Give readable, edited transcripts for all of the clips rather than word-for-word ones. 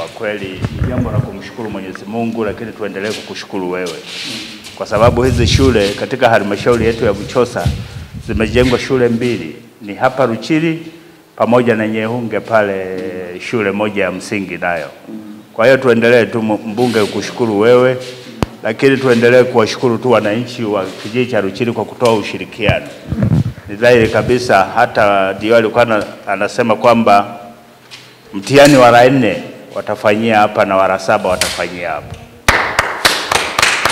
Kwa kweli ni jambo la kumshukuru Mwenyezi Mungu, lakini tuendelee kukushukuru wewe. Kwa sababu hizi shule katika halmashauri yetu ya Buchosa zimejengwa shule mbili, ni hapa Ruchiri pamoja na Nyehunge pale shule moja ya msingi nayo. Kwa hiyo tuendelee tu mbunge kukushukuru wewe, lakini tuendelee kuwashukuru tu wananchi wa kijiji cha Ruchiri kwa kutoa ushirikiano. Ni dhahiri kabisa hata ndio alikuwa anasema kwamba mtihani wa la 4 watafanyia hapa na wa la 7 watafanyia hapa.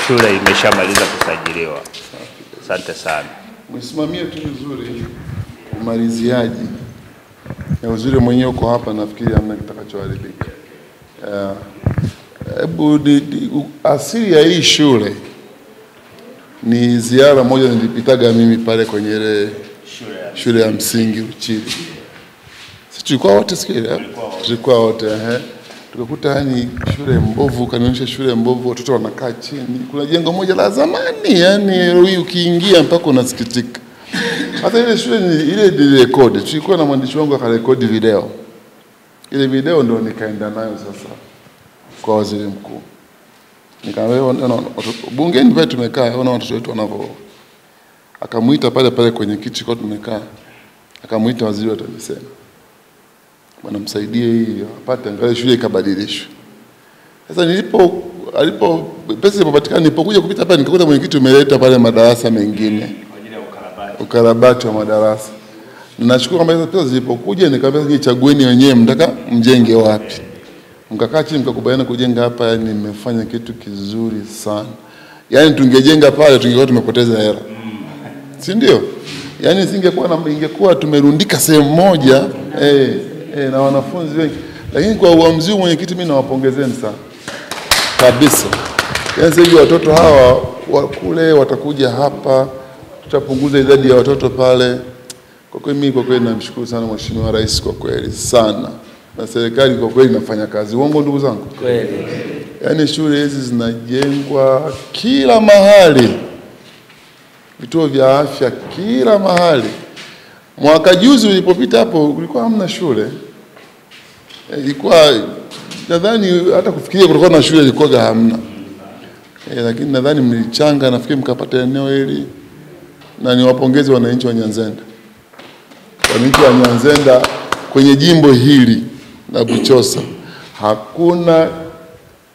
Shule imeshamaliza kusajiliwa. Asante sana. Msimamie tu vizuri umaliziaji. Na uzuri mwenyewe uko hapa, nafikiri hamna kitakachoharibika. Asili ya hii shule ni ziara moja nilipitaga mimi pale kwenye ile shule ya msingi Ruchiri. Sisi tulikuwa wote sikia, tulikuwa wote tukakuta yani shule mbovu, kanionyesha shule mbovu, watoto wanakaa chini. Kuna jengo moja la zamani, yani ukiingia mpaka unasikitika. Hata ile shule ile rekodi, tulikuwa na mwandishi wangu akarekodi video. Ile video ndio nikaenda nayo sasa kwa waziri mkuu. Nikamwambia bungeni pale tumekaa, ona watoto wetu wanavyo. Akamuita pale kwenye kiti kwa tumekaa. Akamuita waziri wa TAMISEMI. Bwana msaidie hii apate angalau shule ikabadilishwe. Sasa pesa ilipopatikana, nilipokuja kupita pale nikakuta mwenyekiti umeleta pale madarasa mengine kwa ajili ya ukarabati wa madarasa. Ninashukuru kwamba hizo pesa zilipokuja nikamwambia chagueni wenyewe mtaka mjenge wapi. Mkakaa chini mkakubaliana kujenga hapa, yani nimefanya kitu kizuri sana. Yani tungejenga pale tungekuwa tumepoteza hela. Si ndio? Yani ingekuwa tumerundika sehemu moja na wanafunzi wengi. Lakini kwa uamuzi mwenyekiti mimi nawapongezeni sana. Kabisa. Yani sasa watoto hawa kule watakuja hapa, tutapunguza idadi ya watoto pale. Kwa kweli namshukuru sana Mheshimiwa Rais kwa kweli sana. Na serikali kwa kweli inafanya kazi. Uongo ndugu zangu? Kweli. Yani shule hizi zinajengwa kila mahali. Vituo vya afya kila mahali. Mwaka juzi ulipopita hapo kulikuwa hamna shule. Ilikuwa nadhani hata kufikiria kulikuwa na shule ilikuwa hamna. Lakini nadhani mlichanga, nafikiri mkapata eneo hili. Na niwapongeze wananchi wa Nyanzenda. Wananchi wa Nyanzenda kwenye jimbo hili la Buchosa hakuna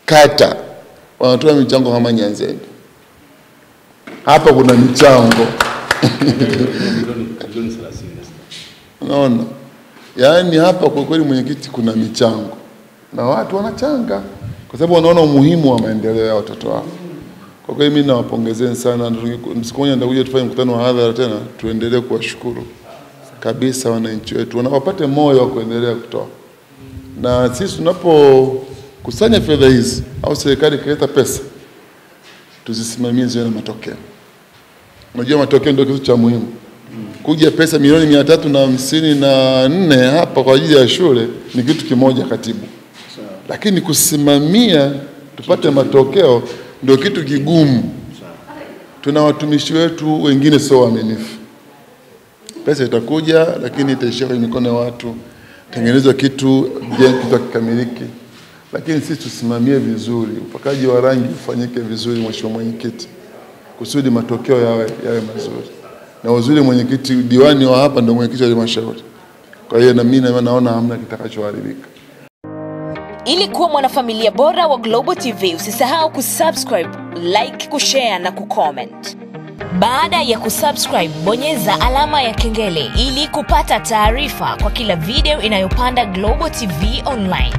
kata wanatoa michango kama Nyanzenda. Hapa kuna michango. Unaona? Yaani hapa kwa kweli mwenyekiti kuna michango. Na watu wanachanga kwa sababu wanaona umuhimu wa maendeleo ya watoto wao. Kwa kweli mimi nawapongezeni sana. Siku moja nitakuja tufanye mkutano wa hadhara tena, tuendelee kuwashukuru kabisa wananchi wetu. Wanapate moyo wa kuendelea kutoa. Na sisi tunapokusanya fedha hizi au serikali kileta pesa, tuzisimamie ziwe na matokeo. Unajua matokeo ndio kitu cha muhimu. Kuja pesa milioni 354 hapa kwa ajili ya shule ni kitu kimoja katibu. Lakini kusimamia tupate matokeo ndio kitu kigumu. Tuna watumishi wetu wengine sio waaminifu. Pesa itakuja lakini itaishia kwenye mikono ya watu. Tengenezwa kitu kikamiliki. Lakini sisi tusimamie vizuri, upakaji wa rangi ufanyike vizuri Mheshimiwa Mwenyekiti. Kusudi matokeo yawe mazuri. Na uzuri mwenyekiti diwani wa hapa ndio mwenyekiti wa halmashauri. Kwa hiyo na mimi naona hamna kitakachoharibika. Ili kuwa mwanafamilia bora wa Global TV, usisahau kusubscribe, like, kushare na kucomment. Baada ya kusubscribe, bonyeza alama ya kengele ili kupata taarifa kwa kila video inayopanda Global TV Online.